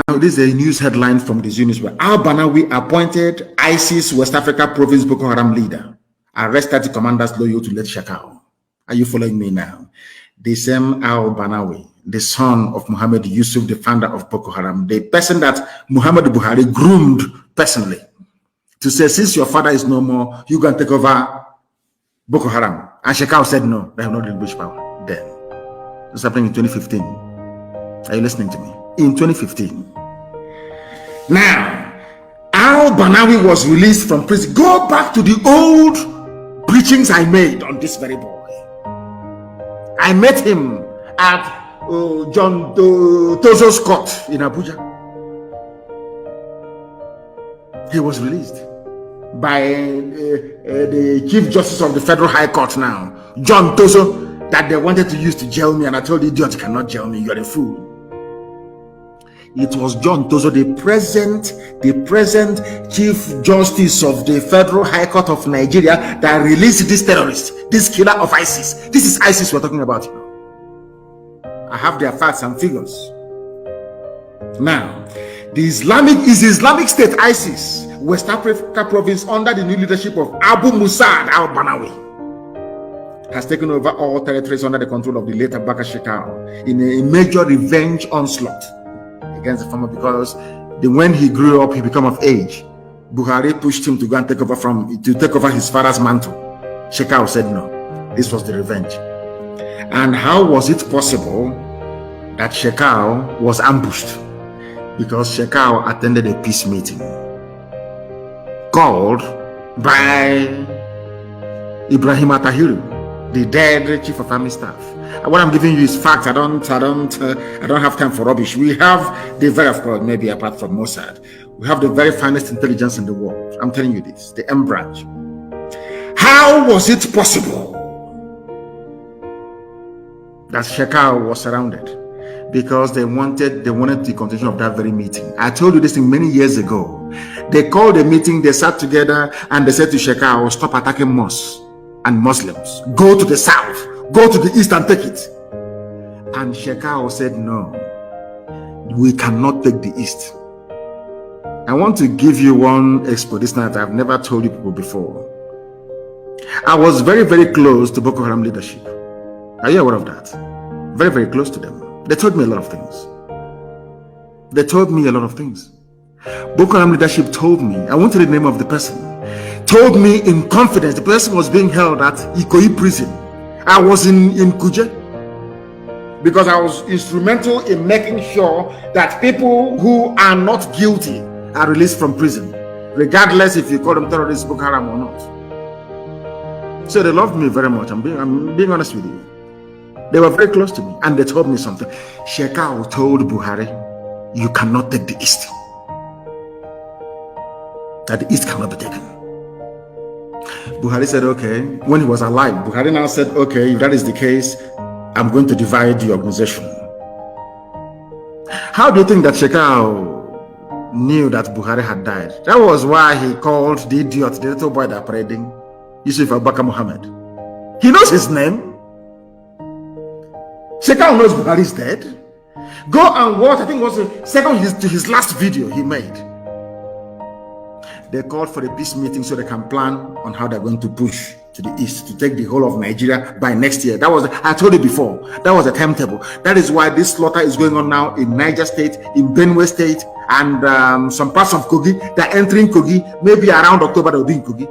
Now, this is a news headline from this newspaper. Al-Banawi appointed ISIS West Africa Province Boko Haram leader. Arrested commanders loyal to late Shekau. Are you following me now? The same Al-Banawi, the son of Muhammad Yusuf, the founder of Boko Haram, the person that Muhammad Buhari groomed personally to say, since your father is no more, you can take over Boko Haram. And Shekau said, no, they have not relinquished power. Then, this happened in 2015. Are you listening to me? In 2015. Now, Al-Banawi was released from prison. Go back to the old preachings I made on this very boy. I met him at John Tozo's court in Abuja. He was released by the Chief Justice of the Federal High Court now, John Tozo, that they wanted to use to jail me, and I told the idiot, you cannot jail me, you're a fool. It was John Tozo, the present Chief Justice of the Federal High Court of Nigeria, that released this terrorist, this killer of ISIS. This is ISIS we're talking about. I have their facts and figures. Now, the Islamic State ISIS, West Africa Province, under the new leadership of Abu Musad al-Banawi, has taken over all territories under the control of the late Abubakar Shekau in a major revenge onslaught against the former, because when he grew up, he became of age. Buhari pushed him to go and take over his father's mantle. Shekau said no. This was the revenge. And how was it possible that Shekau was ambushed? Because Shekau attended a peace meeting called by Ibrahim Atahiru, the dead chief of army staff. What I'm giving you is facts. I don't have time for rubbish. We have the very, of course, maybe apart from Mossad, we have the very finest intelligence in the world. I'm telling you this, the M branch. How was it possible that Shekau was surrounded? Because they wanted the continuation of that very meeting. I told you this thing many years ago. They called a meeting, they sat together, and they said to Shekau, stop attacking mosques and Muslims. Go to the south. Go to the east and take it. And Shekau said, no, we cannot take the east. I want to give you one explanation that I've never told you people before. I was very, very close to Boko Haram leadership. Are you aware of that? Very, very close to them. They told me a lot of things. Boko Haram leadership told me, I won't tell you the name of the person, told me in confidence, the person was being held at Ikoyi prison. I was in Kuje because I was instrumental in making sure that people who are not guilty are released from prison, regardless if you call them terrorists, Boko Haram or not. So they loved me very much. I'm being honest with you. They were very close to me, and they told me something. Shekau told Buhari, you cannot take the east. That the east cannot be taken. Buhari said, okay. When he was alive, Buhari now said, okay, if that is the case, I'm going to divide the organization. How do you think that Shekau knew that Buhari had died? That was why he called the idiot, the little boy that parading, Yusuf Abubakar Muhammad. He knows his name. Shekau knows Buhari is dead. Go and watch, I think it was the second to his last video he made. They called for a peace meeting so they can plan on how they're going to push to the east to take the whole of Nigeria by next year. That was, I told you before, that was a timetable. That is why this slaughter is going on now in Niger State, in Benue State, and some parts of Kogi. They're entering Kogi. Maybe around October they'll be in Kogi.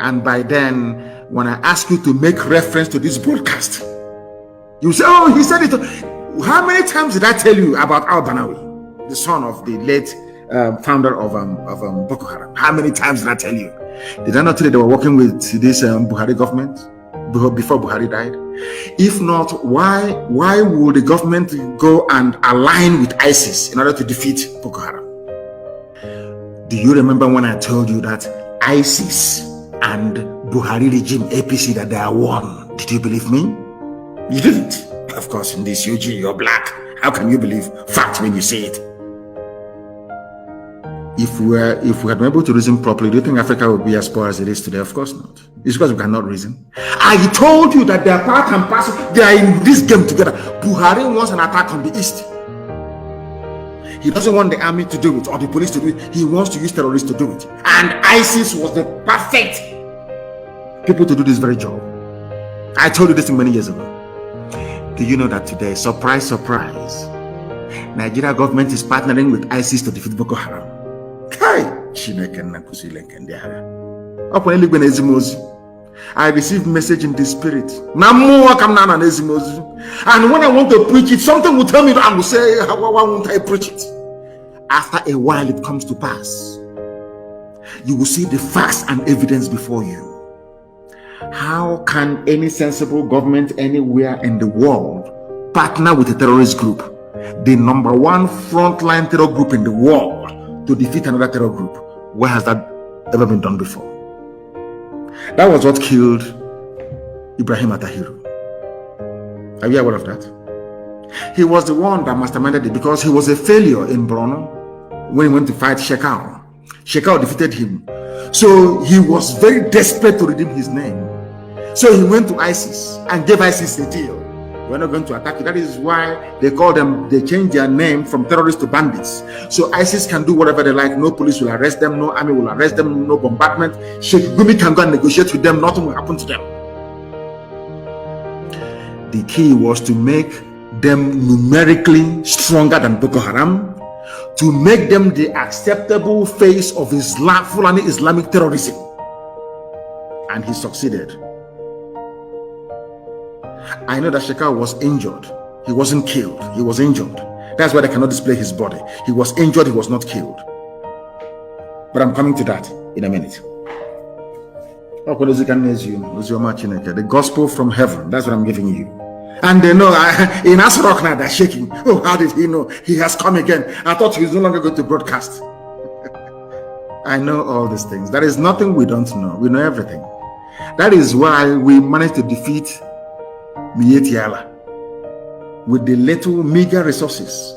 And by then, when I ask you to make reference to this broadcast, you say, oh, he said it. How many times did I tell you about Al-Banawi, the son of the late founder of Boko Haram? How many times did I tell you? Did I not tell you they were working with this Buhari government before Buhari died? If not, why would the government go and align with ISIS in order to defeat Boko Haram? Do you remember when I told you that ISIS and Buhari regime, APC, that they are one? Did you believe me? You didn't. Of course, in this UG, you're black. How can you believe fact when you say it? If we had been able to reason properly, do you think Africa would be as poor as it is today? Of course not. It's because we cannot reason. I told you that they are part and parcel. They are in this game together. Buhari wants an attack on the east. He doesn't want the army to do it or the police to do it. He wants to use terrorists to do it. And ISIS was the perfect people to do this very job. I told you this many years ago. Do you know that today, surprise, surprise, Nigeria government is partnering with ISIS to defeat Boko Haram? I received message in the spirit. And when I want to preach it, something will tell me that I will say, why won't I preach it? After a while, it comes to pass. You will see the facts and evidence before you. How can any sensible government anywhere in the world partner with a terrorist group, the number one frontline terror group in the world, to defeat another terror group? Where has that ever been done before? That was what killed Ibrahim Atahiru. Are you aware of that? He was the one that masterminded it because he was a failure in Borno when he went to fight Shekau. Shekau defeated him. So he was very desperate to redeem his name. So he went to ISIS and gave ISIS a deal. We're not going to attack you. That is why they call them, they changed their name from terrorists to bandits. So ISIS can do whatever they like. No police will arrest them. No army will arrest them. No bombardment. Sheikh Gumi can go and negotiate with them. Nothing will happen to them. The key was to make them numerically stronger than Boko Haram, to make them the acceptable face of Islam, fulani Islamic terrorism. And he succeeded. I know that Shekau was injured. He wasn't killed. He was injured. That's why they cannot display his body. He was injured. He was not killed. But I'm coming to that in a minute. The gospel from heaven. That's what I'm giving you. And they know in Asrock now they're shaking. Oh, how did he know? He has come again. I thought he was no longer going to broadcast. I know all these things. There is nothing we don't know. We know everything. That is why we managed to defeat Mietiala with the little meager resources.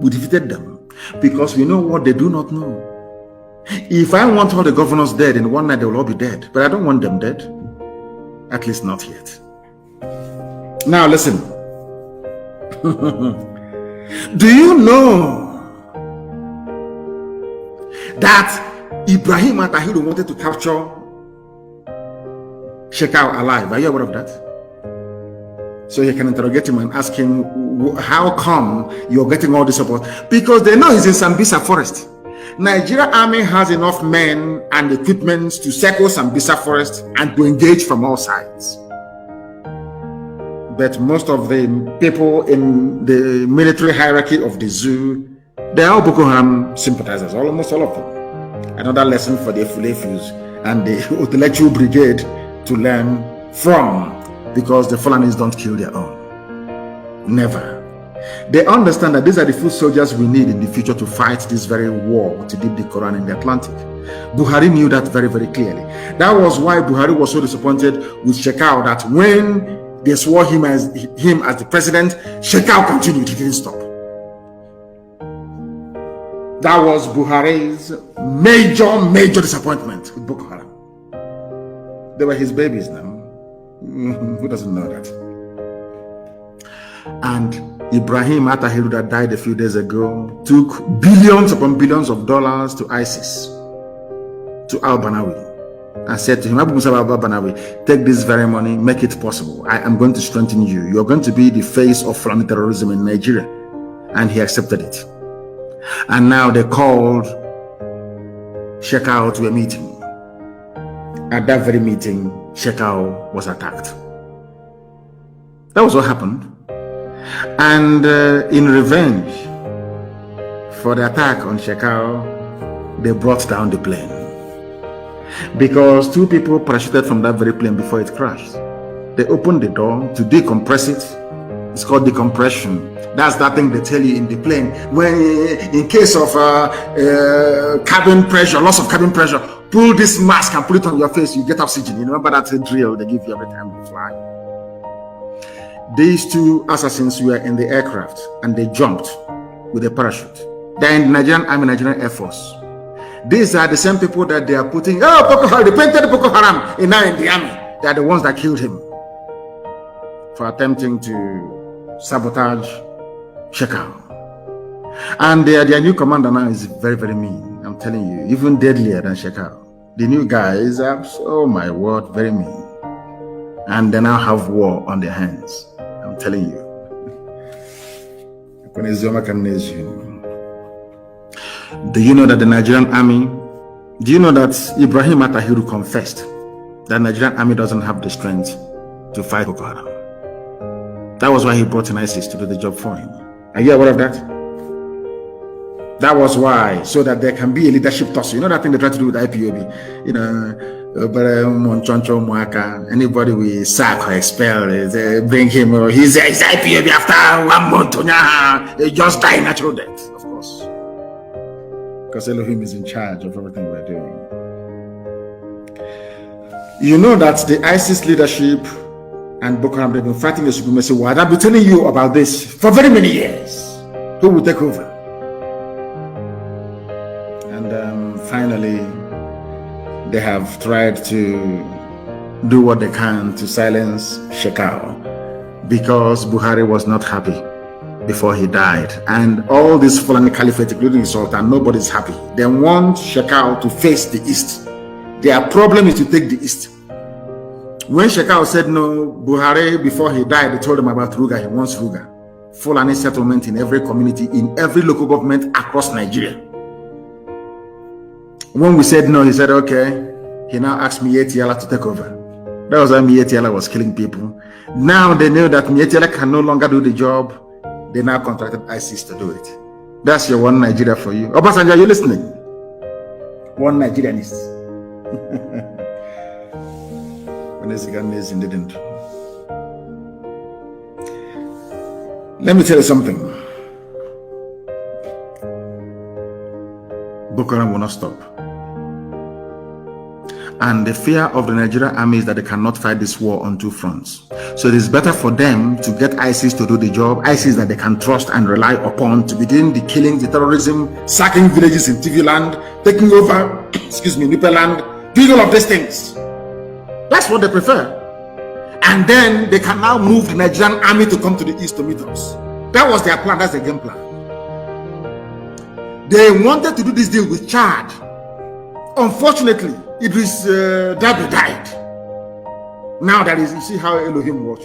We defeated them because we know what they do not know. If I want all the governors dead in one night, they will all be dead. But I don't want them dead. At least not yet. Now listen. Do you know that Ibrahim Atahiru wanted to capture Shekau alive? Are you aware of that? So you can interrogate him and ask him, how come you're getting all this support? Because they know he's in Sambisa forest. Nigeria army has enough men and equipment to circle Sambisa forest and to engage from all sides. But most of the people in the military hierarchy of the zoo, they are all Boko Haram sympathizers, almost all of them. Another lesson for the Fulefus and the intellectual brigade to learn from, because the Fulanis don't kill their own. Never. They understand that these are the foot soldiers we need in the future to fight this very war to dip the Quran in the Atlantic. Buhari knew that very, very clearly. That was why Buhari was so disappointed with Shekau, that when they swore him as the president, Shekau continued. He didn't stop. That was Buhari's major disappointment with Boko Haram. They were his babies now. Who doesn't know that? And Ibrahim Atahiru, that died a few days ago, took billions upon billions of dollars to ISIS, to al-Banawi, and said to him, Abu Musa al-Banawi, take this very money, make it possible. I am going to strengthen you. You're going to be the face of Fulani terrorism in Nigeria. And he accepted it. And now they called Shekau to a meeting. At that very meeting, Shekau was attacked. That was what happened. And in revenge for the attack on Shekau, they brought down the plane. Because two people parachuted from that very plane before it crashed. They opened the door to decompress it. It's called decompression. That's that thing they tell you in the plane. When in case of cabin pressure, loss of cabin pressure, pull this mask and put it on your face, you get oxygen. You remember that drill they give you every time you fly? These two assassins were in the aircraft and they jumped with a parachute. They're in the Nigerian Army, Nigerian Air Force. These are the same people that they are putting, Boko Haram, they painted Boko Haram in the army. They are the ones that killed him for attempting to sabotage Shekau. And their new commander now is very, very mean. I'm telling you, even deadlier than Shekau. The new guy is, oh my word, very mean. And they now have war on their hands. I'm telling you. Do you know that the Nigerian army, do you know that Ibrahim Atahiru confessed that Nigerian army doesn't have the strength to fight Boko Haram? That was why he brought in ISIS to do the job for him. Are you aware of that? That was why, so that there can be a leadership tussle. You know that thing they try to do with IPOB? You know, anybody we sack or expel, bring him, he's IPOB after 1 month, they just die natural death, of course. Because Elohim is in charge of everything we're doing. You know that the ISIS leadership and Boko Haram have been fighting the supremacy war. I've been telling you about this for very many years. Who will take over? And finally, they have tried to do what they can to silence Shekau, because Buhari was not happy before he died. And all this fulani caliphate, including the Sultan, nobody's happy. They want Shekau to face the east. Their problem is to take the east. When Shekau said no, Buhari, before he died, they told him about Ruga. He wants Ruga. Fulani settlement in every community, in every local government across Nigeria. When we said no, he said, okay. He now asked Mietiala to take over. That was why Mietiala was killing people. Now they know that Mietiala can no longer do the job. They now contracted ISIS to do it. That's your one Nigeria for you. Obasanjo, are you listening? One Nigerianist. Didn't. Let me tell you something. Boko Haram will not stop. And the fear of the Nigerian army is that they cannot fight this war on two fronts. So it is better for them to get ISIS to do the job, ISIS that they can trust and rely upon to begin the killings, the terrorism, sacking villages in TV land, taking over, Nipe land, doing all of these things. That's what they prefer. And then they can now move the Nigerian army to come to the east to meet us. That was their plan. That's the game plan. They wanted to do this deal with Chad. Unfortunately, Idris Dabi died. Now that is, you see how Elohim was.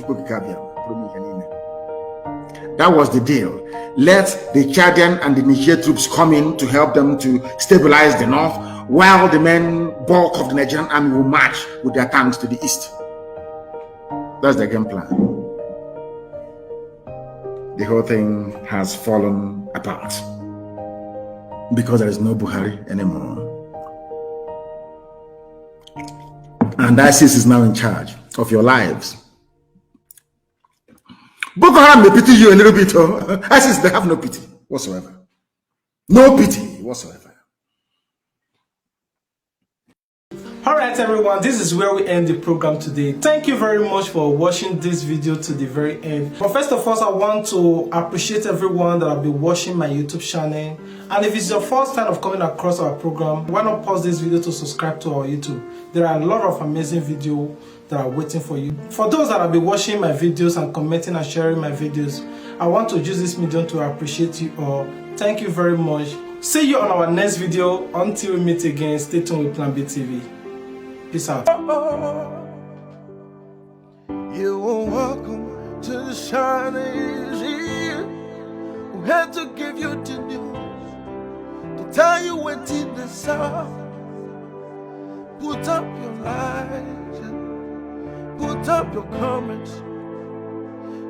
That was the deal. Let the Chadian and the Niger troops come in to help them to stabilize the north, while the main bulk of the Nigerian army will march with their tanks to the east. That's the game plan. The whole thing has fallen apart because there is no Buhari anymore. And ISIS is now in charge of your lives. Boko Haram may pity you a little bit. ISIS, they have no pity whatsoever. No pity whatsoever. Alright everyone, this is where we end the program today. Thank you very much for watching this video to the very end. But first of all, I want to appreciate everyone that have been watching my YouTube channel. And if it's your first time of coming across our program, why not pause this video to subscribe to our YouTube? There are a lot of amazing videos that are waiting for you. For those that have been watching my videos and commenting and sharing my videos, I want to use this medium to appreciate you all. Thank you very much. See you on our next video. Until we meet again, stay tuned with Plan B TV. Peace out. You are welcome to the shining here. We had to give you the news to tell you what in the south. Put up your lights, put up your comments,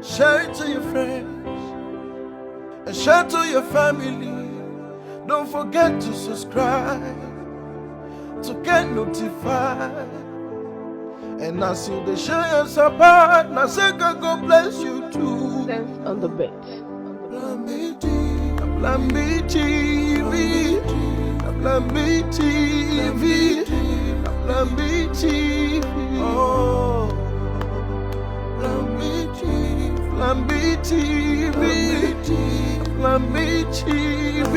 share it to your friends, and share to your family. Don't forget to subscribe to get notified. And as you they share your support, now say God bless you too. Sense on the bed. Plan B TV, Plan B TV, Plan B TV. Oh, Plan B TV, Plan B TV, Plan B TV,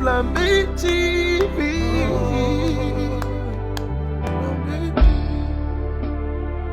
Plan B TV.